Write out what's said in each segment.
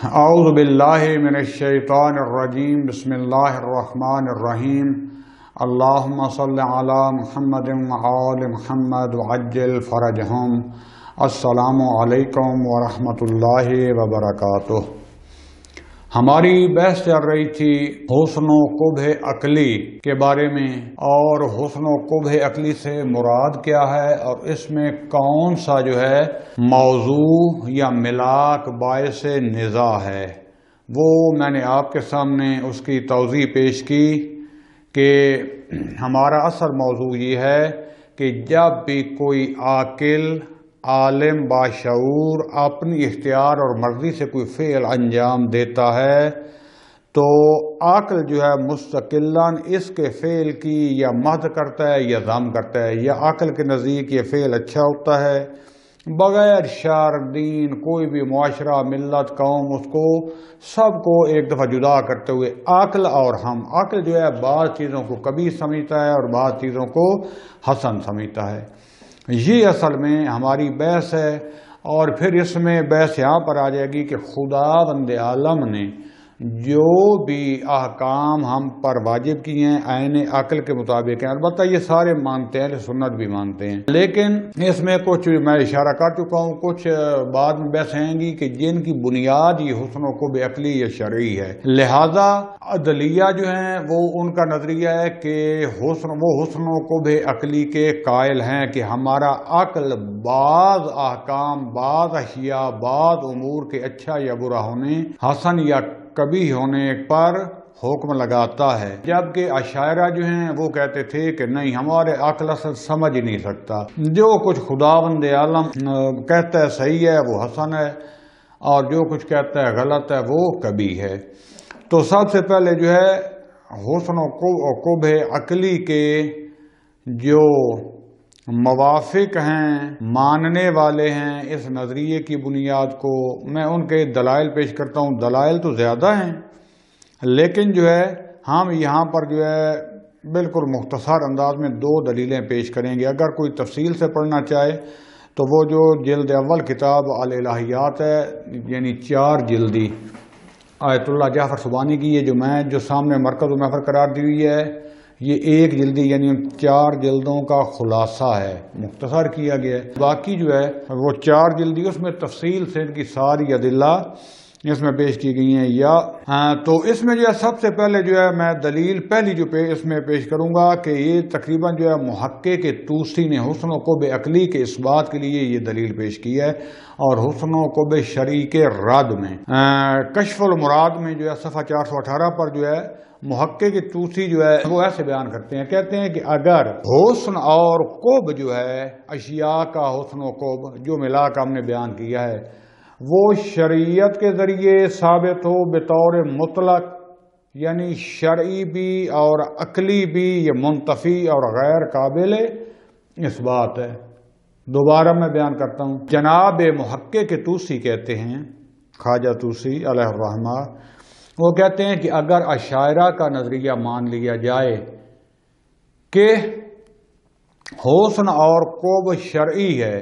اعوذ باللہ من الشیطان الرجیم بسم اللہ الرحمن الرحیم اللہم صل علی محمد وآل محمد وعجل فرجہم۔ السلام علیکم ورحمۃ اللہ وبرکاتہ۔ ہماری بحث چل رہی تھی حسن و قبح عقلی کے بارے میں، اور حسن و قبح عقلی سے مراد کیا ہے اور اس میں کون سا موضوع یا ملاک باعث نزاع ہے، وہ میں نے آپ کے سامنے اس کی توضیح پیش کی کہ ہمارا اصل موضوع یہ ہے کہ جب بھی کوئی عاقل عالم باشعور اپنی اختیار اور مرضی سے کوئی فعل انجام دیتا ہے تو عقل مستقلاً اس کے فعل کی یا مدح کرتا ہے یا ذم کرتا ہے، یا عقل کے نزدیک یہ فعل اچھا ہوتا ہے بغیر شر دین کوئی بھی معاشرہ ملت قوم اس کو سب کو ایک دفعہ جدا کرتے ہوئے عقل اور ہم عقل بعض چیزوں کو قبیح سمجھتا ہے اور بعض چیزوں کو حسن سمجھتا ہے۔ یہ اصل میں ہماری بحث ہے، اور پھر اس میں بحث یہاں پر آ جائے گی کہ خدا بند عالم نے جو بھی احکام ہم پر واجب کیے ہیں عین عقل کے مطابق ہیں، البتہ یہ سارے مانتے ہیں، سنت بھی مانتے ہیں، لیکن اس میں کچھ میں اشارہ کر چکا ہوں، کچھ بعد میں بحث آئیں گی کہ جن کی بنیاد یہ حسن و قبح عقلی یا شرعی ہے، لہذا عدلیہ ہیں وہ ان کا نظریہ ہے کہ حسن و قبح عقلی کے قائل ہیں کہ ہمارا عقل بعض احکام بعض اشیاء بعض امور کے اچھا یا برا ہونے حسن یا کبھی ہونے پر حکم لگاتا ہے، جبکہ اشاعرہ ہیں وہ کہتے تھے کہ نہیں، ہمارے عقل اصل سمجھ ہی نہیں سکتا، جو کچھ خداوند عالم کہتا ہے صحیح ہے وہ حسن ہے، اور جو کچھ کہتا ہے غلط ہے وہ کبھی ہے۔ تو سب سے پہلے حسن و قبح عقلی کے جو موافق ہیں ماننے والے ہیں اس نظریے کی بنیاد کو، میں ان کے دلائل پیش کرتا ہوں۔ دلائل تو زیادہ ہیں، لیکن ہم یہاں پر بالکل مختصر انداز میں 2 دلیلیں پیش کریں گے۔ اگر کوئی تفصیل سے پڑھنا چاہے تو وہ جو جلد اول کتاب الالہیات ہے، یعنی 4 جلدی آیت اللہ جعفر سبحانی کی، یہ جو سامنے مرکز و محور قرار دی ہوئی ہے، یہ 1 جلدی یعنی 4 جلدوں کا خلاصہ ہے، مختصر کیا گیا ہے۔ باقی وہ 4 جلدی اس میں تفصیل سے ان کی ساری ادلہ اس میں پیش کی گئی ہیں۔ تو اس میں سب سے پہلے میں دلیل پہلی اس میں پیش کروں گا کہ یہ تقریباً محقق طوسی نے حسن و قبح عقلی کے اس بات کے لیے یہ دلیل پیش کی ہے، اور حسن و قبح شرعی کے رد میں کشف المراد میں صفحہ 418 پر محقق طوسی وہ ایسے بیان کرتے ہیں، کہتے ہیں کہ اگر حسن اور قبح اشیاء کا حسن و قبح جو ملا کر ہم نے بیان کیا ہے وہ شریعت کے ذریعے ثابت ہو بطور مطلق، یعنی شرعی بھی اور عقلی بھی، یہ منتفی اور غیر قابل اس بات ہے۔ دوبارہ میں بیان کرتا ہوں، جناب محقق طوسی کہتے ہیں، خواجہ طوسی علیہ الرحمہ، وہ کہتے ہیں کہ اگر اشاعرہ کا نظریہ مان لیا جائے کہ حسن اور قبح شرعی ہے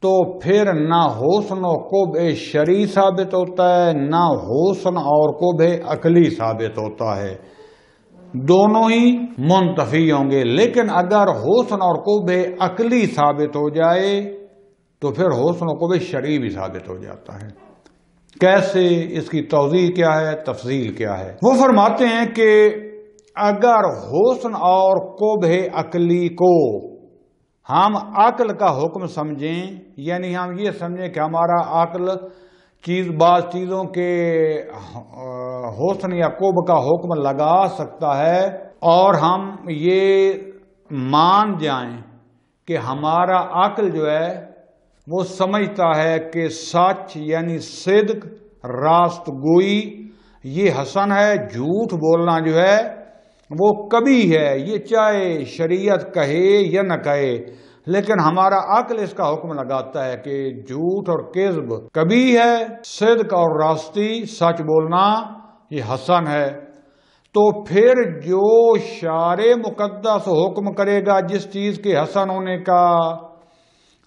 تو پھر نہ حسن و قبح شرعی ثابت ہوتا ہے نہ حسن اور قبح عقلی ثابت ہوتا ہے، دونوں ہی منتفی ہوں گے۔ لیکن اگر حسن اور قبح عقلی ثابت ہو جائے تو پھر حسن و قبح شرعی بھی ثابت ہو جاتا ہے۔ کیسے؟ اس کی توضیح کیا ہے، تفصیل کیا ہے؟ وہ فرماتے ہیں کہ اگر حسن اور قبح عقلی کو ہم عقل کا حکم سمجھیں، یعنی ہم یہ سمجھیں کہ ہمارا عقل بعض چیزوں کے حسن یا قبح کا حکم لگا سکتا ہے، اور ہم یہ مان جائیں کہ ہمارا عقل وہ سمجھتا ہے کہ سچ یعنی صدق راست گوئی یہ حسن ہے، جھوٹ بولنا وہ کبھی ہے، یہ چاہے شریعت کہے یا نہ کہے، لیکن ہمارا عقل اس کا حکم لگاتا ہے کہ جھوٹ اور کذب کبھی ہے، صدق اور راستی سچ بولنا یہ حسن ہے۔ تو پھر جو شارع مقدس حکم کرے گا جس چیز کے حسن ہونے کا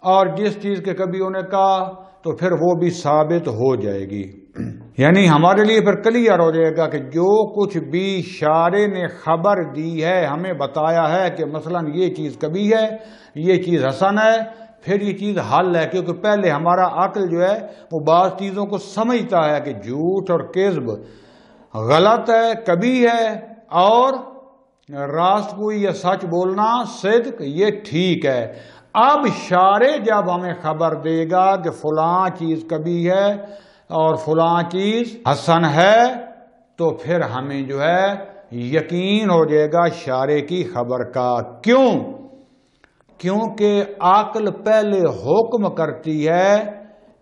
اور جس چیز کے کبھی ہونے کا، تو پھر وہ بھی ثابت ہو جائے گی۔ یعنی ہمارے لیے پھر کلیئر ہو جائے گا کہ جو کچھ بھی شارع نے خبر دی ہے، ہمیں بتایا ہے کہ مثلا یہ چیز کبھی ہے، یہ چیز حسن ہے، پھر یہ چیز حل ہے، کیونکہ پہلے ہمارا عقل جو ہے وہ بعض چیزوں کو سمجھتا ہے کہ جھوٹ اور کذب غلط ہے، کبھی ہے، اور راست گوئی یا سچ بولنا صدق یہ ٹھیک ہے۔ اب شارع جب ہمیں خبر دے گا کہ فلاں چیز کبھی ہے اور فلاں چیز حسن ہے، تو پھر ہمیں جو ہے یقین ہو جائے گا شارع کی خبر کا۔ کیوں؟ کیونکہ عقل پہلے حکم کرتی ہے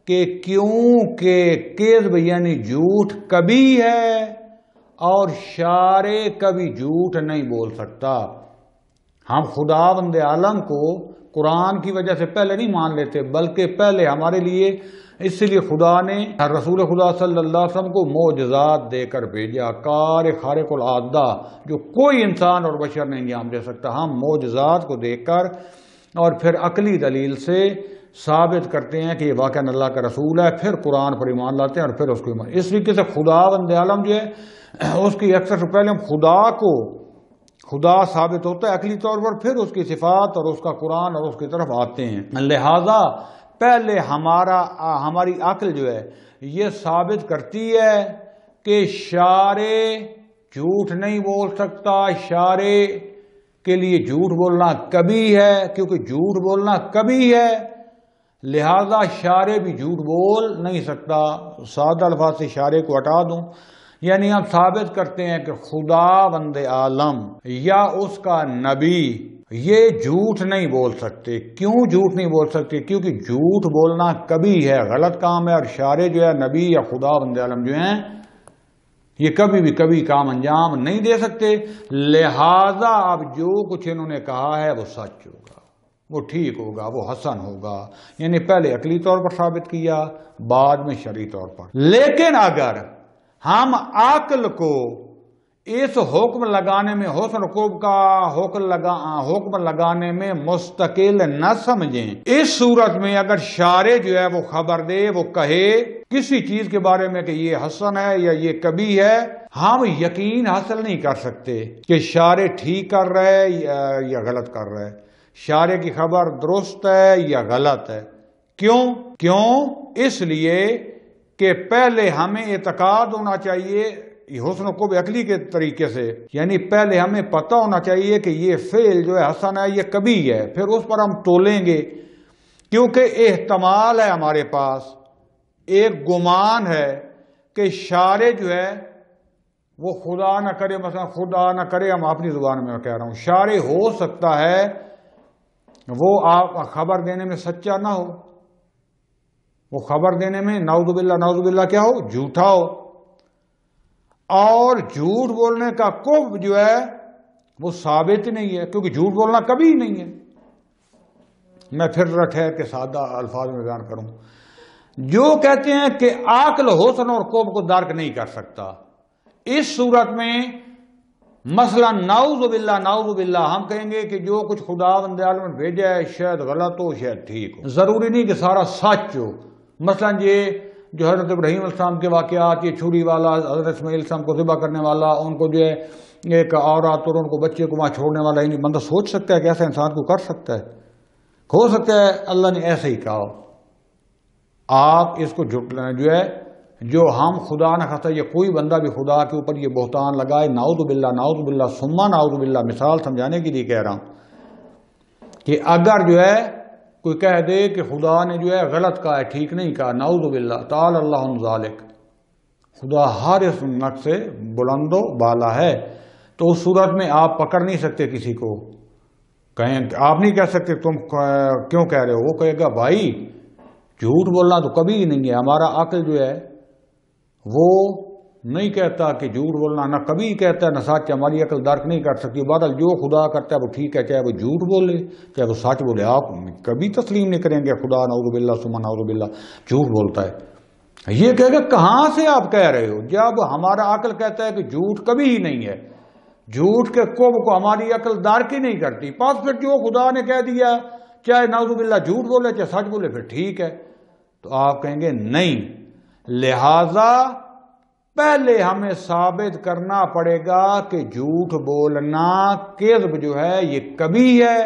کہ کیونکہ کذب یعنی جھوٹ کبھی ہے اور شارع کبھی جھوٹ نہیں بول سکتا۔ ہم خداوند عالم کو قرآن کی وجہ سے پہلے نہیں مان لیتے، بلکہ پہلے ہمارے لیے اس لیے خدا نے رسول خدا صلی اللہ علیہ وسلم کو معجزات دے کر بھیجا، کار خارق العادہ جو کوئی انسان اور بشر نہیں انجام دے سکتا۔ ہم معجزات کو دیکھ کر اور پھر عقلی دلیل سے ثابت کرتے ہیں کہ یہ واقعہ اللہ کا رسول ہے، پھر قرآن پر ایمان لاتے ہیں اور پھر اس کو ایمان۔ اس طریقے سے خداوند عالم جو ہے اس کی اکثر سے پہلے ہم خدا کو خدا ثابت ہوتا ہے عقلی طور پر، پھر اس کی صفات اور اس کا قرآن اور اس کی طرف آتے ہیں۔ لہذا پہلے ہماری عقل جو ہے یہ ثابت کرتی ہے کہ شارع جھوٹ نہیں بول سکتا، شارع کے لیے جھوٹ بولنا کبھی ہے، کیونکہ جھوٹ بولنا کبھی ہے، لہذا شارع بھی جھوٹ بول نہیں سکتا۔ سادہ الفاظ سے شارع کو ہٹا دوں، یعنی ہم ثابت کرتے ہیں کہ خداوند عالم یا اس کا نبی یہ جھوٹ نہیں بول سکتے۔ کیوں جھوٹ نہیں بول سکتے؟ کیونکہ جھوٹ بولنا کبھی ہے، غلط کام ہے، اور شارع جو ہے نبی یا خداوند عالم جو ہیں یہ کبھی بھی کبھی کام انجام نہیں دے سکتے۔ لہذا اب جو کچھ انہوں نے کہا ہے وہ سچ ہوگا، وہ ٹھیک ہوگا، وہ حسن ہوگا، یعنی پہلے عقلی طور پر ثابت کیا، بعد میں شرعی طور پر۔ لیکن اگر ہم عقل کو اس حکم لگانے میں حسن رکوب کا حکم لگانے میں مستقل نہ سمجھیں، اس صورت میں اگر شارع جو ہے وہ خبر دے، وہ کہے کسی چیز کے بارے میں کہ یہ حسن ہے یا یہ کبھی ہے، ہم یقین حاصل نہیں کر سکتے کہ شارع ٹھیک کر رہا ہے یا غلط کر رہا ہے، شارع کی خبر درست ہے یا غلط ہے۔ کیوں؟ اس لیے کہ پہلے ہمیں اعتقاد ہونا چاہیے حسن کو عقلی کے طریقے سے، یعنی پہلے ہمیں پتہ ہونا چاہیے کہ یہ فعل جو ہے حسن ہے، یہ کبھی ہے، پھر اس پر ہم تولیں گے، کیونکہ احتمال ہے ہمارے پاس، ایک گمان ہے کہ شارع جو ہے وہ خدا نہ کرے، مثلا خدا نہ کرے، ہم اپنی زبان میں کہہ رہا ہوں، شارع ہو سکتا ہے وہ آپ خبر دینے میں سچا نہ ہو، وہ خبر دینے میں نعوذ باللہ کیا ہو، جھوٹا ہو، اور جھوٹ بولنے کا کفر جو ہے وہ ثابت نہیں ہے، کیونکہ جھوٹ بولنا کبھی نہیں ہے۔ میں پھر ٹھہر کے سادہ الفاظ میں بیان کروں، جو کہتے ہیں کہ عقل حسن اور کفر کو درک نہیں کر سکتا، اس صورت میں مثلا نعوذ باللہ ہم کہیں گے کہ جو کچھ خداوند عالم نے بھیجا ہے شاید غلط ہو شاید ٹھیک ہو، ضروری نہیں کہ سارا سچ ہو۔ مثلا یہ جو حضرت ابراہیم علیہ السلام کے واقعات، یہ چھری والا، حضرت اسماعیل علیہ السلام کو ذبح کرنے والا، ان کو جو ہے ایک عورت اور ان کو بچے کو وہاں چھوڑنے والا، یعنی بندہ سوچ سکتا ہے کہ ایسا انسان کو کر سکتا ہے؟ ہو سکتا ہے اللہ نے ایسے ہی کہا ہو۔ آپ اس کو جو ہے جو ہم خدا نہ خاصا یہ کوئی بندہ بھی خدا کے اوپر یہ بہتان لگائے، نعوذ باللہ ثم نعوذ باللہ، مثال سمجھانے کے لیے کہہ رہا ہوں کہ اگر جو ہے کوئی کہہ دے کہ خدا نے جو ہے غلط کہا ہے، ٹھیک نہیں کہا، نعوذ باللہ تعالی اللہ عنہ ذالک، خدا ہر اس نقص سے بلند و بالا ہے، تو اس صورت میں آپ پکڑ نہیں سکتے کسی کو، کہیں آپ نہیں کہہ سکتے تم کیوں کہہ رہے ہو، وہ کہے گا بھائی جھوٹ بولنا تو کبھی نہیں ہے، ہمارا عقل جو ہے وہ نہیں کہتا کہ جھوٹ بولنا، نہ کبھی کہتا ہے نہ سچ، ہماری عقل درک نہیں کر سکتی، بہرحال جو خدا کرتا ہے وہ ٹھیک ہے، چاہے وہ جھوٹ بولے چاہے وہ سچ بولے، آپ کبھی تسلیم نہیں کریں گے خدا نعوذ باللہ ثم نعوذ باللہ جھوٹ بولتا ہے۔ یہ کہے گا کہاں سے آپ کہہ رہے ہو، جب ہمارا عقل کہتا ہے کہ جھوٹ کبھی ہی نہیں ہے، جھوٹ کے کفر کو ہماری عقل درک ہی نہیں کرتی، پس پھر جو خدا نے کہہ دیا چاہے نعوذ باللہ جھوٹ بولے چاہے سچ بولے پھر ٹھیک ہے، تو آپ کہیں گے نہیں۔ لہذا پہلے ہمیں ثابت کرنا پڑے گا کہ جھوٹ بولنا، کذب جو ہے یہ کبھی ہے،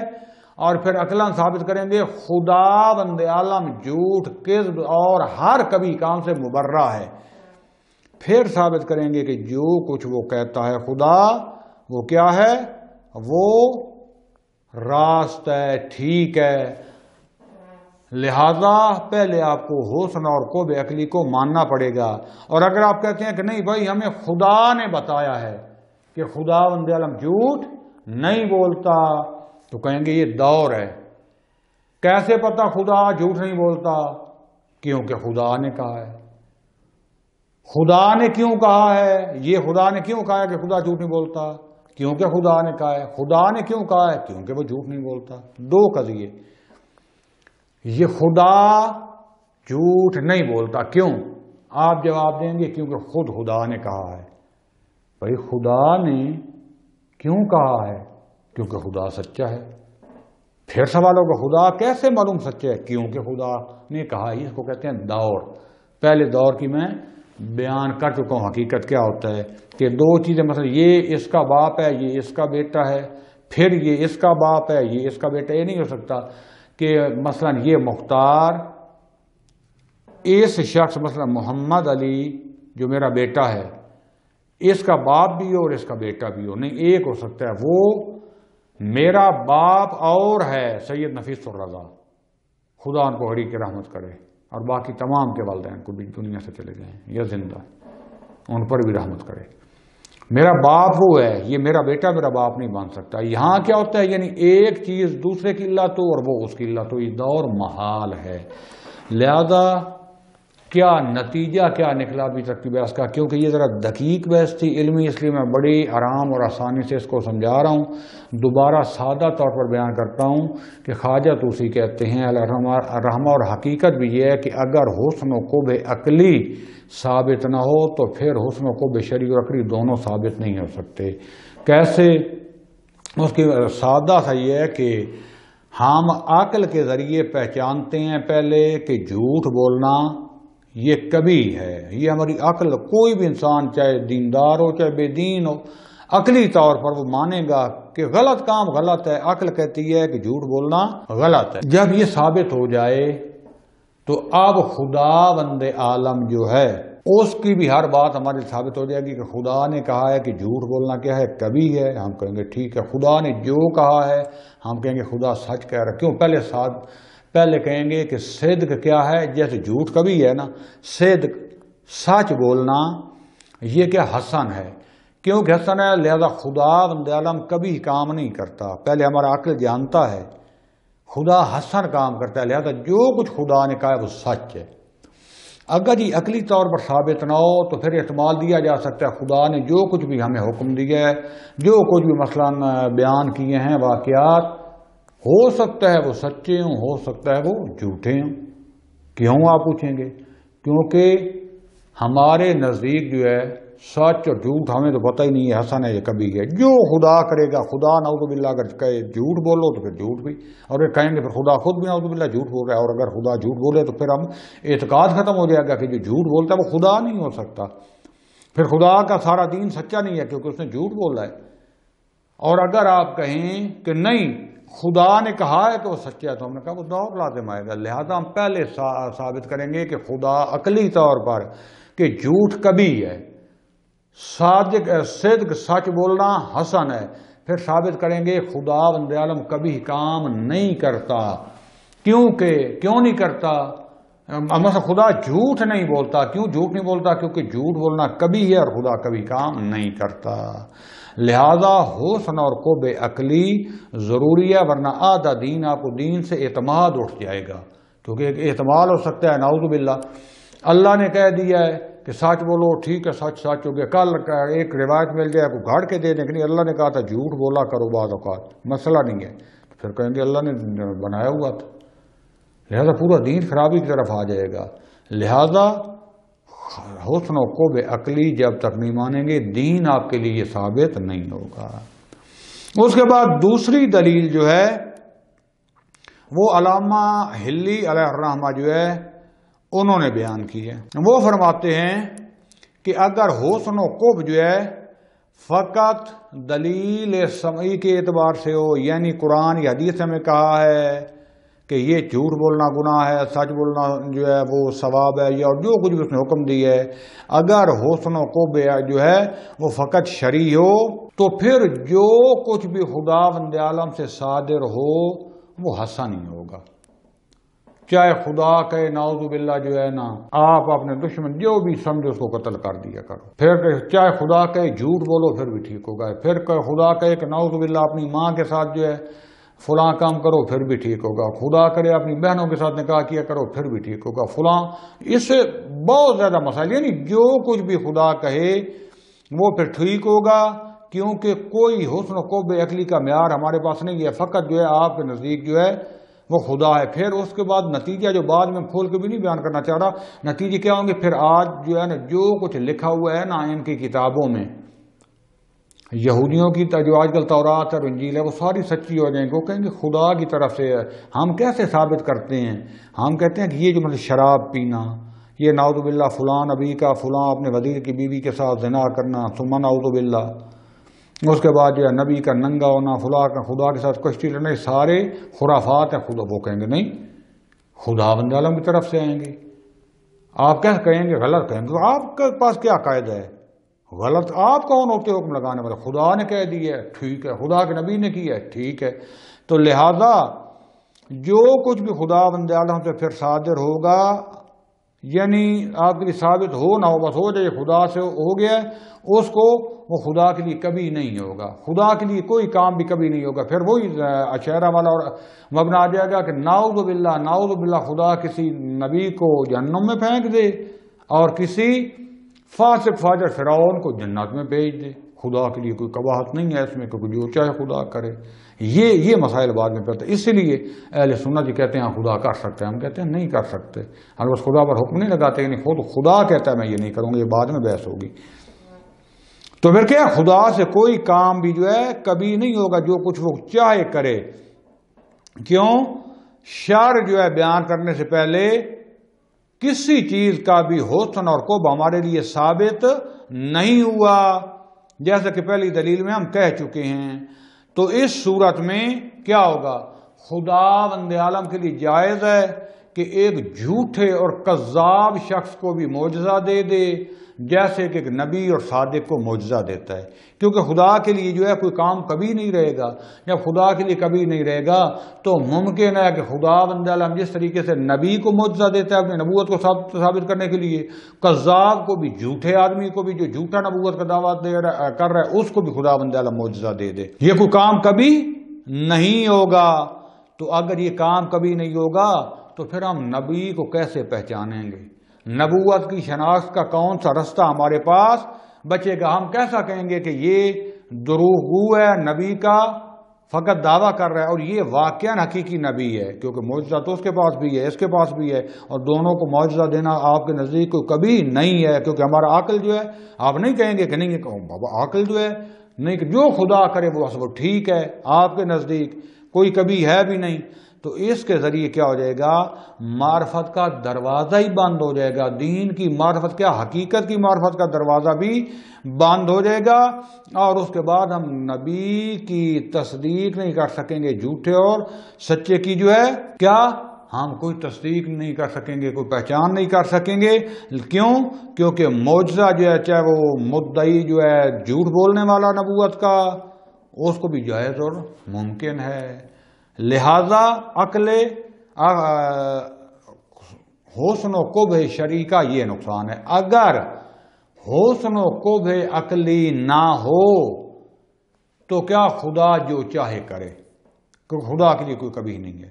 اور پھر عقلاً ثابت کریں گے خدا بند عالم جھوٹ، کذب اور ہر کبھی کام سے مبرہ ہے۔ پھر ثابت کریں گے کہ جو کچھ وہ کہتا ہے خدا، وہ کیا ہے؟ وہ راست ہے، ٹھیک ہے۔ لہذا پہلے آپ کو حسن اور قوب عقلی کو ماننا پڑے گا۔ اور اگر آپ کہتے ہیں کہ نہیں بھائی ہمیں خدا نے بتایا ہے کہ خدا بند عالم جھوٹ نہیں بولتا، تو کہیں گے یہ دور ہے۔ کیسے پتا خدا جھوٹ نہیں بولتا؟ کیونکہ خدا نے کہا ہے۔ خدا نے کیوں کہا ہے؟ یہ خدا نے کیوں کہا ہے کہ خدا جھوٹ نہیں بولتا؟ کیونکہ خدا نے کہا ہے۔ خدا نے کیوں کہا ہے؟ کیونکہ وہ جھوٹ نہیں بولتا۔ دو قضیے۔ یہ خدا جھوٹ نہیں بولتا کیوں؟ آپ جواب دیں گے کیونکہ خود خدا نے کہا ہے۔ بھائی خدا نے کیوں کہا ہے؟ کیونکہ خدا سچا ہے۔ پھر سوال ہوگا خدا کیسے معلوم سچا ہے؟ کیونکہ خدا نے کہا۔ اس کو کہتے ہیں دور۔ پہلے دور کی میں بیان کر چکا ہوں حقیقت کیا ہوتا ہے کہ دو چیزیں، مثلا یہ اس کا باپ ہے، یہ اس کا بیٹا ہے، پھر یہ اس کا باپ ہے، یہ اس کا بیٹا۔ یہ نہیں ہو سکتا کہ مثلا یہ مختار اس شخص، مثلا محمد علی جو میرا بیٹا ہے، اس کا باپ بھی ہو اور اس کا بیٹا بھی ہو۔ نہیں، ایک ہو سکتا ہے، وہ میرا باپ اور ہے سید نفیس الرضا، خدا ان کو ہری کی رحمت کرے، اور باقی تمام کے والدین کو بھی دنیا سے چلے گئے ہیں یا زندہ، ان پر بھی رحمت کرے۔ میرا باپ وہ ہے، یہ میرا بیٹا میرا باپ نہیں بن سکتا۔ یہاں کیا ہوتا ہے؟ یعنی ایک چیز دوسرے کی علت ہو اور وہ اس کی علت ہو، یہ دور محال ہے۔ لہذا کیا نتیجہ کیا نکلا ابھی تک کی بحث کا؟ کیونکہ یہ ذرا دقیق بحث تھی، علمی، اس لیے میں بڑی آرام اور آسانی سے اس کو سمجھا رہا ہوں۔ دوبارہ سادہ طور پر بیان کرتا ہوں کہ خواجہ طوسی کہتے ہیں رحمہ، اور حقیقت بھی یہ ہے کہ اگر حسن و قوب عقلی ثابت نہ ہو تو پھر حسن و قوب شرعی اور عقلی دونوں ثابت نہیں ہو سکتے۔ کیسے؟ اس کی سادہ سا یہ ہے کہ ہم عقل کے ذریعے پہچانتے ہیں پہلے کہ جھوٹ بولنا یہ کبھی ہے۔ یہ ہماری عقل، کوئی بھی انسان چاہے دیندار ہو چاہے بے دین ہو، عقلی طور پر وہ مانے گا کہ غلط کام غلط ہے۔ عقل کہتی ہے کہ جھوٹ بولنا غلط ہے۔ جب یہ ثابت ہو جائے تو اب خدا بند عالم جو ہے اس کی بھی ہر بات ہماری ثابت ہو جائے گی کہ خدا نے کہا ہے کہ جھوٹ بولنا کیا ہے؟ کبھی ہے۔ ہم کہیں گے ٹھیک ہے، خدا نے جو کہا ہے ہم کہیں گے خدا سچ کہہ رہا ہے۔ کیوں؟ پہلے کہیں گے کہ صدق کیا ہے؟ جیسے جھوٹ کبھی ہے نا، صدق سچ بولنا یہ کیا حسن ہے؟ کیونکہ حسن ہے، لہذا خدا بند عالم کبھی کام نہیں کرتا۔ پہلے ہمارا عقل جانتا ہے خدا حسن کام کرتا ہے، لہذا جو کچھ خدا نے کہا ہے وہ سچ ہے۔ اگر یہ عقلی طور پر ثابت نہ ہو تو پھر احتمال دیا جا سکتا ہے خدا نے جو کچھ بھی ہمیں حکم دیا ہے، جو کچھ بھی مثلا بیان کیے ہیں واقعات، ہو سکتا ہے وہ سچے ہوں، ہو سکتا ہے وہ جھوٹے ہوں۔ کیوں آپ پوچھیں گے؟ کیونکہ ہمارے نزدیک جو ہے سچ اور جھوٹ ہمیں تو پتہ ہی نہیں ہے، حسن ہے یہ کبھی ہے۔ جو خدا کرے گا، خدا نعوذ باللہ اگر کہے جھوٹ بولو تو پھر جھوٹ بھی، اور کہیں گے پھر خدا خود بھی نعوذ باللہ جھوٹ بول رہا ہے، اور اگر خدا جھوٹ بولے تو پھر ہم اعتقاد ختم ہو جائے گا کہ جو جھوٹ بولتا ہے وہ خدا نہیں ہو سکتا۔ پھر خدا کا سارا دین سچا نہیں ہے کیونکہ اس نے جھوٹ بولا ہے۔ اور اگر آپ کہیں کہ نہیں خدا نے کہا ہے کہ وہ سچا ہے تو ہم نے کہا وہ دور لازم آئے گا۔ لہذا ہم پہلے ثابت کریں گے کہ خدا عقلی طور پر کہ جھوٹ کبھی ہے، صدق سچ بولنا حسن ہے۔ پھر ثابت کریں گے خدا بند عالم کبھی کام نہیں کرتا۔ کیوں نہیں کرتا؟ مثلا خدا جھوٹ نہیں بولتا۔ کیوں جھوٹ نہیں بولتا؟ کیونکہ جھوٹ بولنا کبھی ہے اور خدا کبھی کام نہیں کرتا۔ لہذا حسن اور قوب عقلی ضروری ہے، ورنہ آدھا دین آپ کو دین سے اعتماد اٹھ جائے گا، کیونکہ ایک احتمال ہو سکتا ہے نعوذ باللہ اللہ نے کہہ دیا ہے کہ سچ بولو، ٹھیک ہے سچ ہو گیا، کل ایک روایت مل جائے کو گھاڑ کے دے دیں کہ نہیں اللہ نے کہا تھا جھوٹ بولا کرو بعض اوقات، مسئلہ نہیں ہے، پھر کہیں گے اللہ نے بنایا ہوا تھا، لہذا پورا دین خرابی کی طرف آ جائے گا۔ لہذا حسن و قوب عقلی جب تک نہیں مانیں گے دین آپ کے لیے ثابت نہیں ہوگا۔ اس کے بعد دوسری دلیل جو ہے وہ علامہ حلی علیہ الرحمہ جو ہے انہوں نے بیان کی ہے۔ وہ فرماتے ہیں کہ اگر حسن و قبح جو ہے فقط دلیل سمعی کے اعتبار سے ہو، یعنی قرآن یا حدیث میں کہا ہے کہ یہ جھوٹ بولنا گناہ ہے، سچ بولنا جو ہے وہ ثواب ہے، یا جو کچھ بھی اس نے حکم دی ہے، اگر حسن و قبح جو ہے وہ فقط شرعی ہو تو پھر جو کچھ بھی خداوند عالم سے صادر ہو وہ حسن ہی ہوگا۔ چاہے خدا کہے نعوذ باللہ جو ہے نا آپ اپنے دشمن جو بھی سمجھو اس کو قتل کر دیا کرو، پھر چاہے خدا کہے جھوٹ بولو پھر بھی ٹھیک ہوگا، پھر خدا کہے کہ نعوذ باللہ اپنی ماں کے ساتھ جو ہے فلاں کام کرو پھر بھی ٹھیک ہوگا، خدا کرے اپنی بہنوں کے ساتھ نکاح کیا کرو پھر بھی ٹھیک ہوگا، فلاں اس سے بہت زیادہ مسائل، یعنی جو کچھ بھی خدا کہے وہ پھر ٹھیک ہوگا، کیونکہ کوئی حسن و قبح عقلی کا معیار ہمارے پاس نہیں ہے، فقط جو ہے آپ کے نزدیک جو ہے وہ خدا ہے۔ پھر اس کے بعد نتیجہ جو بعد میں کھول کے بھی نہیں بیان کرنا چاہ رہا، نتیجے کیا ہوں گے؟ پھر آج جو ہے نا جو کچھ لکھا ہوا ہے نا ان کی کتابوں میں، یہودیوں کی جو آج کل تورات اور انجیل ہے وہ ساری سچی ہو جائیں گے، وہ کہیں گے خدا کی طرف سے ہے۔ ہم کیسے ثابت کرتے ہیں؟ ہم کہتے ہیں کہ یہ جو مطلب شراب پینا، یہ نعوذ باللہ فلاں نبی کا فلاں اپنے وزیر کی بیوی کے ساتھ زنا کرنا، ثم نعوذ باللہ، اس کے بعد جو ہے نبی کا ننگا ہونا، فلاں کا خدا کے ساتھ کشتی لڑنا، سارے خرافات ہیں۔ خدا وہ کہیں گے نہیں خداوند عالم کی طرف سے آئیں گے۔ آپ کیا کہیں گے؟ غلط کہیں گے۔ آپ کے پاس کیا قاعدہ ہے؟ غلط آپ کون ہوتے حکم لگانے والے؟ خدا نے کہہ دی ہے ٹھیک ہے، خدا کے نبی نے کی ہے ٹھیک ہے۔ تو لہذا جو کچھ بھی خداوند عالم سے پھر صادر ہوگا، یعنی آپ کے لیے ثابت ہو نہ ہو، بس ہو جائے خدا سے ہو گیا، اس کو وہ خدا کے لیے کبھی نہیں ہوگا، خدا کے لیے کوئی کام بھی کبھی نہیں ہوگا۔ پھر وہی اشعرا والا اور مبنا آ جائے گا کہ نعوذ باللہ خدا کسی نبی کو جہنم میں پھینک دے اور کسی فاسق فاجر فرعون کو جنت میں بھیج دے۔ خدا کے لیے کوئی قباحت نہیں ہے اس میں، کیونکہ جو چاہے خدا کرے۔ یہ مسائل بعد میں پڑتے، اسی لیے اہل سنت جی کہتے ہیں خدا کر سکتے ہیں، ہم کہتے ہیں نہیں کر سکتے، ہم بس خدا پر حکم نہیں لگاتے، یعنی خود خدا کہتا ہے میں یہ نہیں کروں گا، یہ بعد میں بحث ہوگی۔ تو پھر کیا خدا سے کوئی کام بھی جو ہے کبھی نہیں ہوگا جو کچھ وہ چاہے کرے۔ کیوں؟ شر جو ہے بیان کرنے سے پہلے کسی چیز کا بھی حسن اور قبح ہمارے لیے ثابت نہیں ہوا، جیسا کہ پہلی دلیل میں ہم کہہ چکے ہیں۔ تو اس صورت میں کیا ہوگا؟ خداوند عالم کے لیے جائز ہے کہ ایک جھوٹے اور کذاب شخص کو بھی معجزہ دے دے، جیسے کہ ایک نبی اور صادق کو معجزہ دیتا ہے، کیونکہ خدا کے لیے جو ہے کوئی کام کبھی نہیں رہے گا۔ جب خدا کے لیے کبھی نہیں رہے گا تو ممکن ہے کہ خداوند عالم جس طریقے سے نبی کو معجزہ دیتا ہے اپنی نبوت کو ثابت کرنے کے لیے، کذاب کو بھی، جھوٹے آدمی کو بھی جو جھوٹا نبوت کا دعویٰ کر رہا ہے اس کو بھی خداوند عالم معجزہ دے دے۔ یہ کوئی کام کبھی نہیں ہوگا۔ تو اگر یہ کام کبھی نہیں ہوگا تو پھر ہم نبی کو کیسے پہچانیں گے؟ نبوت کی شناخت کا کون سا رستہ ہمارے پاس بچے گا؟ ہم کیسا کہیں گے کہ یہ دروغگو ہے، نبی کا فقط دعویٰ کر رہا ہے، اور یہ واقعاً حقیقی نبی ہے؟ کیونکہ معجزہ تو اس کے پاس بھی ہے، اس کے پاس بھی ہے، اور دونوں کو معجزہ دینا آپ کے نزدیک کوئی کبھی نہیں ہے، کیونکہ ہمارا عقل جو ہے، آپ نہیں کہیں گے کہ نہیں بابا عقل جو ہے نہیں، کہ جو خدا کرے وہ ٹھیک ہے، آپ کے نزدیک کوئی کبھی ہے بھی نہیں۔ تو اس کے ذریعے کیا ہو جائے گا؟ معرفت کا دروازہ ہی بند ہو جائے گا، دین کی معرفت، کیا حقیقت کی معرفت کا دروازہ بھی بند ہو جائے گا، اور اس کے بعد ہم نبی کی تصدیق نہیں کر سکیں گے، جھوٹے اور سچے کی جو ہے کیا ہم کوئی تصدیق نہیں کر سکیں گے، کوئی پہچان نہیں کر سکیں گے۔ کیوں؟ کیونکہ معجزہ جو ہے چاہے وہ مدعی جو ہے جھوٹ بولنے والا نبوت کا، اس کو بھی جائز اور ممکن ہے۔ لہذا عقل حسن و قبح شرعی کا یہ نقصان ہے۔ اگر حسن و قبح عقلی نہ ہو تو کیا خدا جو چاہے کرے، کیونکہ خدا کے لیے کوئی کبھی نہیں ہے۔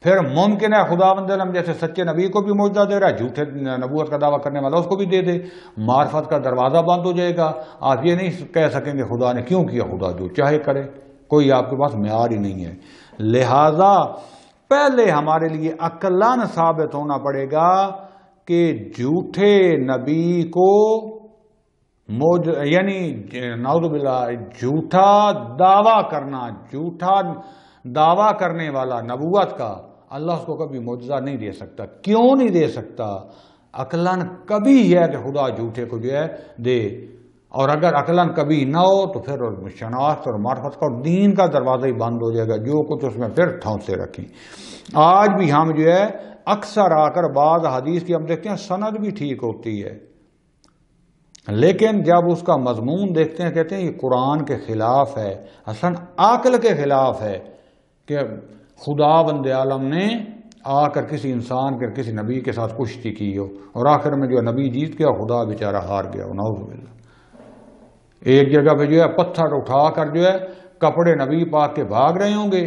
پھر ممکن ہے خداوند عالم جیسے سچے نبی کو بھی معجزہ دے رہا ہے، جھوٹے نبوت کا دعویٰ کرنے والا اس کو بھی دے دے، معرفت کا دروازہ بند ہو جائے گا۔ آپ یہ نہیں کہہ سکیں گے خدا نے کیوں کیا، خدا جو چاہے کرے، کوئی آپ کے پاس معیار ہی نہیں ہے۔ لہذا پہلے ہمارے لیے عقلاً ثابت ہونا پڑے گا کہ جھوٹے نبی کو یعنی نعوذ باللہ جھوٹا دعویٰ کرنا، جھوٹا دعویٰ کرنے والا نبوت کا، اللہ اس کو کبھی معجزہ نہیں دے سکتا۔ کیوں نہیں دے سکتا؟ عقلاً کبھی ہے کہ خدا جھوٹے کو جو ہے دے، اور اگر عقلاً کبھی نہ ہو تو پھر شناخت اور معرفت کا اور دین کا دروازہ ہی بند ہو جائے گا، جو کچھ اس میں پھر ٹھونسے رکھیں۔ آج بھی ہم جو ہے اکثر آ کر بعض حدیث کی ہم دیکھتے ہیں سند بھی ٹھیک ہوتی ہے، لیکن جب اس کا مضمون دیکھتے ہیں کہتے ہیں یہ قرآن کے خلاف ہے، اصلاً عقل کے خلاف ہے کہ خدا بند عالم نے آ کر کسی انسان کے کسی نبی کے ساتھ کشتی کی ہو، اور آخر میں جو نبی جیت گیا، خدا بیچارہ ہار گیا، نعوذ باللہ۔ ایک جگہ پہ جو ہے پتھر اٹھا کر جو ہے کپڑے نبی پاک کے بھاگ رہے ہوں گے،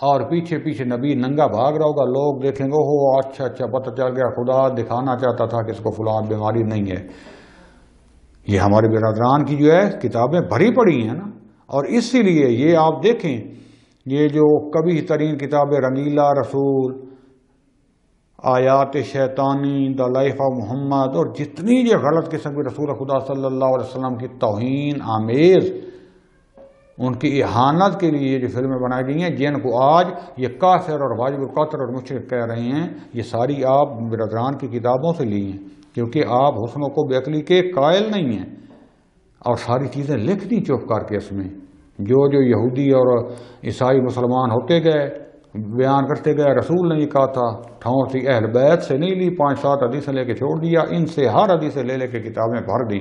اور پیچھے پیچھے نبی ننگا بھاگ رہا ہوگا، لوگ دیکھیں گے ہو اچھا اچھا پتہ چل گیا، خدا دکھانا چاہتا تھا کہ اس کو فلاں بیماری نہیں ہے۔ یہ ہمارے برادران کی جو ہے کتابیں بھری پڑی ہیں نا، اور اسی لیے یہ آپ دیکھیں یہ جو کبھی ترین کتابیں رنگیلا رسول، آیات شیطانی، دا لائف آف محمد، اور جتنی یہ غلط قسم کی رسول خدا صلی اللہ علیہ وسلم کی توہین آمیز، ان کی اہانت کے لیے یہ جو فلمیں بنائی گئی ہیں، جن کو آج یہ کافر اور واجب القتل اور مشرک کہہ رہے ہیں، یہ ساری آپ برادران کی کتابوں سے لی ہیں، کیونکہ آپ حسن کو بے عقلی کے قائل نہیں ہیں، اور ساری چیزیں لکھ دی چپ کر کے اس میں، جو یہودی اور عیسائی مسلمان ہوتے گئے بیان کرتے گئے، رسول نے یہ کہا تھا، ٹھونس دی، اہل بیت سے نہیں لی، 5-7 حدیثیں لے کے چھوڑ دیا، ان سے ہر حدیثیں لے کے کتابیں بھر دی۔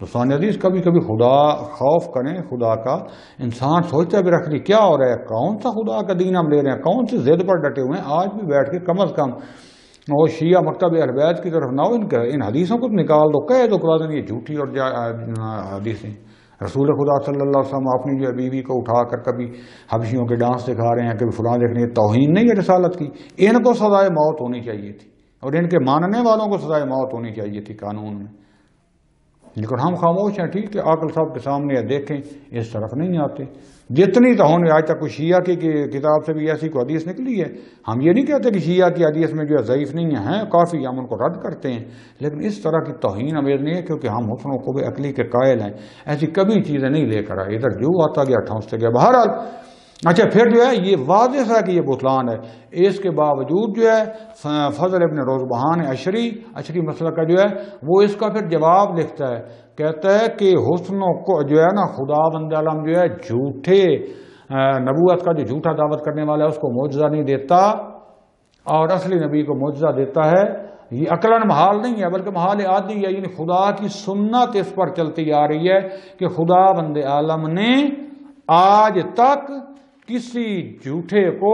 تو ثانی حدیث کبھی کبھی خدا خوف کریں خدا کا، انسان سوچتا ہے بھی رکھ لی کیا ہو رہا ہے، کون سا خدا کا دین ہم لے رہے ہیں، کون سی ضد پر ڈٹے ہوئے ہیں، آج بھی بیٹھ کے کم از کم وہ شیعہ مکتب اہل بیت کی طرف نہ ہو، ان حدیثوں کو نکال دو، کہہ دو قرآن یہ جھوٹی اور حدیثیں۔ رسول خدا صلی اللہ علیہ وسلم اپنی جو بیوی کو اٹھا کر کبھی حبشیوں کے ڈانس دکھا رہے ہیں، کبھی فلاں دیکھ رہے ہیں، توہین نہیں ہے رسالت کی، ان کو سزائے موت ہونی چاہیے تھی، اور ان کے ماننے والوں کو سزائے موت ہونی چاہیے تھی قانون میں، لیکن ہم خاموش ہیں۔ ٹھیک ہے، عقل صاحب کے سامنے دیکھیں، اس طرف نہیں آتے۔ جتنی تو ہونے آج تک کوئی شیعہ کی کتاب سے بھی ایسی کوئی حدیث نکلی ہے، ہم یہ نہیں کہتے کہ شیعہ کی حدیث میں جو ہے ضعیف نہیں ہے، کافی، ہم ان کو رد کرتے ہیں، لیکن اس طرح کی توہین امیز نہیں ہے، کیونکہ ہم حسن و بے عقلی کے قائل ہیں، ایسی کبھی چیزیں نہیں لے کر آئے، ادھر جو آتا گیا ٹھونستے گیا۔ بہرحال اچھا، پھر جو ہے یہ واضح ہے کہ یہ بہتان ہے، اس کے باوجود جو ہے فضل ابن روزبہان اشری مسئلہ کا جو ہے وہ اس کا پھر جواب لکھتا ہے، کہتا ہے کہ حسن کو جو ہے نا خدا بند عالم جو ہے جھوٹے نبوت کا جو جھوٹا دعوت کرنے والا ہے اس کو معجزہ نہیں دیتا، اور اصلی نبی کو معجزہ دیتا ہے۔ یہ عقلاً محال نہیں ہے بلکہ محال عادی ہے، یعنی خدا کی سنت اس پر چلتی آ رہی ہے کہ خدا بند عالم نے آج تک کسی جھوٹے کو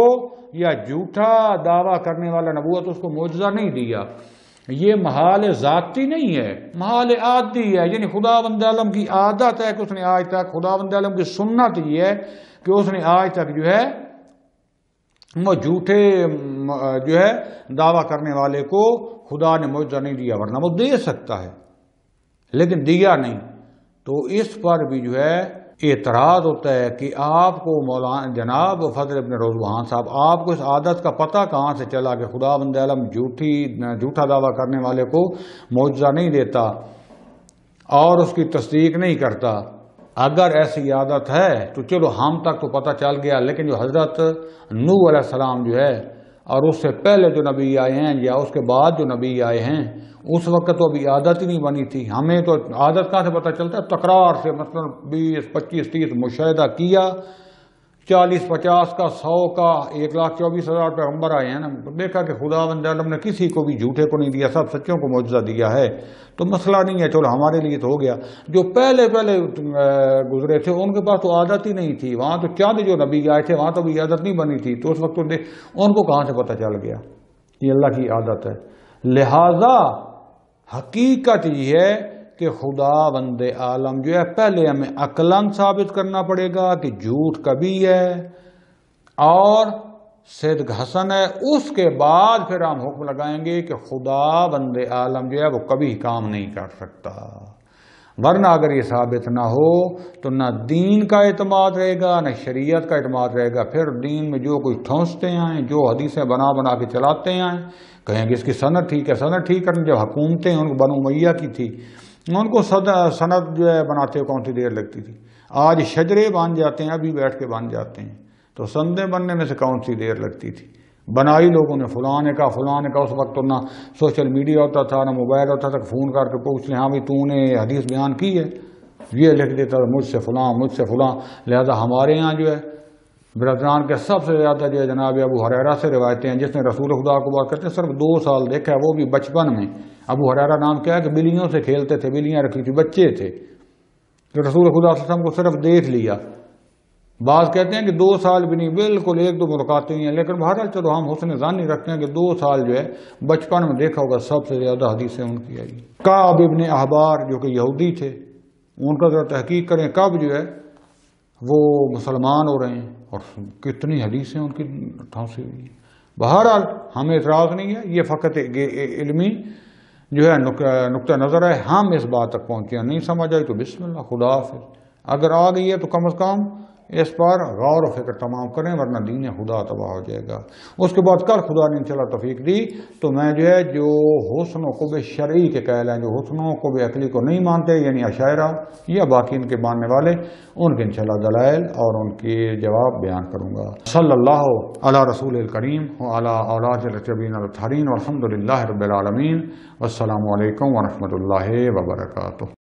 یا جھوٹا دعویٰ کرنے والا نبوت اس کو معجزہ نہیں دیا۔ یہ محال ذاتی نہیں ہے، محال عادی ہے، یعنی خدا بند عالم کی عادت ہے کہ اس نے آج تک، خدا بند عالم کی سنت یہ ہے کہ اس نے آج تک جو ہے وہ جھوٹے جو ہے دعویٰ کرنے والے کو خدا نے معجزہ نہیں دیا، ورنہ وہ دے سکتا ہے لیکن دیا نہیں۔ تو اس پر بھی جو ہے اعتراض ہوتا ہے کہ آپ کو مولانا جناب فضل ابن روزبہان صاحب، آپ کو اس عادت کا پتہ کہاں سے چلا کہ خدا بند عالم جھوٹا دعویٰ کرنے والے کو معجزہ نہیں دیتا اور اس کی تصدیق نہیں کرتا؟ اگر ایسی عادت ہے تو چلو ہم تک تو پتہ چل گیا، لیکن جو حضرت نوح علیہ السلام جو ہے اور اس سے پہلے جو نبی آئے ہیں یا اس کے بعد جو نبی آئے ہیں، اس وقت تو ابھی عادت ہی نہیں بنی تھی۔ ہمیں تو عادت کہاں سے پتہ چلتا ہے؟ تکرار سے، مثلا 20 25 30 مشاہدہ کیا، 40 50 کا 100 کا 1,24,000 پیغمبر آئے ہیں نا، دیکھا کہ خدا بند عالم نے کسی کو بھی جھوٹے کو نہیں دیا، سب سچوں کو معجزہ دیا ہے، تو مسئلہ نہیں ہے، چلو ہمارے لیے تو ہو گیا۔ جو پہلے گزرے تھے ان کے پاس تو عادت ہی نہیں تھی، وہاں تو چند جو نبی آئے تھے وہاں تو بھی عادت نہیں بنی تھی، تو اس وقت تو ان کو کہاں سے پتہ چل گیا؟ یہ اللہ کی عادت ہے۔ لہذا حقیقت یہ ہے کہ خدا بند عالم جو ہے پہلے ہمیں عقلاً ثابت کرنا پڑے گا کہ جھوٹ کبھی ہے اور صدق حسن ہے، اس کے بعد پھر ہم حکم لگائیں گے کہ خدا بند عالم جو ہے وہ کبھی کام نہیں کر سکتا، ورنہ اگر یہ ثابت نہ ہو تو نہ دین کا اعتماد رہے گا نہ شریعت کا اعتماد رہے گا۔ پھر دین میں جو کوئی ٹھونستے ہیں، جو حدیثیں بنا کے چلاتے ہیں، کہیں گے اس کی سند ٹھیک ہے، سند ٹھیک کرنے جب حکومتیں ان کو بنو امیہ کی تھی، ان کو سند جو ہے بناتے ہوئے کون سی دیر لگتی تھی؟ آج شجرے بن جاتے ہیں، ابھی بیٹھ کے بن جاتے ہیں، تو سندیں بننے میں سے کون سی دیر لگتی تھی؟ بنائی لوگوں نے، فلاں نے کہا اس وقت تو نہ سوشل میڈیا ہوتا تھا نہ موبائل ہوتا تھا، فون کر کے پوچھ لیں ہاں بھائی تو نے حدیث بیان کی ہے، یہ لکھ دیتا تھا مجھ سے فلاں. لہذا ہمارے ہاں جو ہے برادران کے سب سے زیادہ جو ہے جناب ابو ہریرہ سے روایتیں ہیں، جس نے رسول خدا کو بات کرتے ہیں صرف 2 سال دیکھا ہے، وہ بھی بچپن میں. ابو ہریرہ نام کیا ہے کہ بلیوں سے کھیلتے تھے، بلیاں رکھی تھی، بچے تھے، کہ رسول خدا صلی اللہ علیہ وسلم کو صرف دیکھ لیا. بعض کہتے ہیں کہ 2 سال بھی نہیں، بالکل 1-2 ملاقاتیں ہیں، لیکن بہرحال چلو ہم حسن ظن رکھتے ہیں کہ 2 سال جو ہے بچپن میں دیکھا ہوگا. سب سے زیادہ حدیثیں ان کی آئی. کعب ابن احبار جو کہ یہودی تھے، ان کا ذرا تحقیق کریں کب جو ہے وہ مسلمان ہو رہے ہیں اور کتنی حدیثیں ان کی ٹھانسی ہوئی. بہرحال ہمیں اعتراض نہیں ہے، یہ فقط علمی جو ہے نقطہ نظر ہے. ہم اس بات تک پہنچے، نہیں سمجھ آئی تو بسم اللہ، خدا حافظ. اگر آ گئی ہے تو کم از کم اس پر غور و فکر تمام کریں، ورنہ دین خدا تباہ ہو جائے گا. اس کے بعد کل خدا نے انشاءاللہ توفیق دی تو میں جو ہے جو حسن و قوہ شرعی کے قائل ہیں، جو حسن و قوہ عقلی کو نہیں مانتے یعنی اشاعرہ یا باقی ان کے ماننے والے، ان کے انشاءاللہ دلائل اور ان کے جواب بیان کروں گا. صلی اللہ علی رسول الکریم وعلی اولاد الطیبین الطاہرین والحمد للہ رب العالمین. والسلام علیکم ورحمۃ اللہ وبرکاتہ.